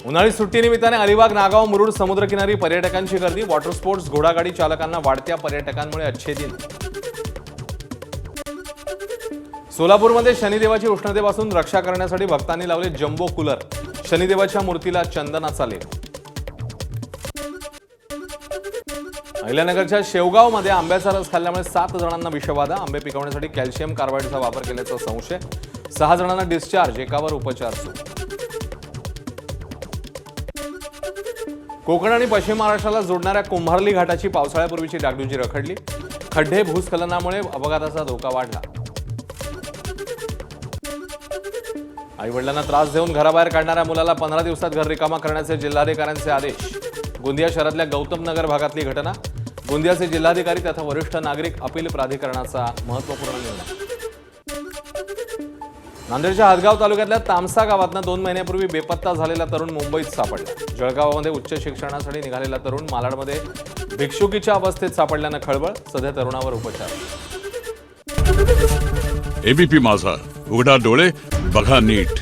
उन्हाळी सुट्टीनिमित्ताने अलिबाग, नागाव, मुरुड समुद्रकिनारी पर्यटकांची गर्दी. वॉटर स्पोर्ट्स, घोडागाडी चालकांना वाढत्या पर्यटकांमुळे अच्छे दिन. सोलापूरमध्ये शनिदेवाची उष्णतेपासून रक्षा करण्यासाठी भक्तांनी लावले जम्बो कूलर. शनिदेवाच्या मूर्तीला चंदनाचा लेप. अहिल्यानगरच्या शेवगावमध्ये आंब्याचा रस खाल्ल्यामुळे 7 जणांना विषबाधा. आंबे पिकवण्यासाठी कॅल्शियम कार्बाइडचा वापर केल्याचा संशय. 6 जणांना डिस्चार्ज, एकावर उपचार सुरू. कोकण आणि पश्चिम महाराष्ट्राला जोडणाऱ्या कुंभारली घाटाची पावसाळ्यापूर्वीची डागडुजी रखडली. खड्डे, भूस्खलनामुळे अपघाताचा धोका वाढला. आईवडिलांना त्रास देऊन घराबाहेर काढणाऱ्या मुलाला 15 दिवसात घर रिकामा करण्याचे जिल्हाधिकाऱ्यांचे आदेश. गोंदिया शहरातल्या गौतम नगर भागातली घटना. गोंदियाचे जिल्हाधिकारी तथा वरिष्ठ नागरिक अपील प्राधिकरणाचा महत्त्वपूर्ण निर्णय. नांदेडच्या हदगाव तालुक्यातल्या तामसा गावातनं 2 महिन्यापूर्वी बेपत्ता झालेला तरुण मुंबईत सापडला. जळगावमध्ये उच्च शिक्षणासाठी निघालेला तरुण मालाडमध्ये भिक्षुकीच्या अवस्थेत सापडल्यानं खळबळ. सध्या तरुणावर उपचार. एबीपी माझा, उघडा डोळे बघा नीट.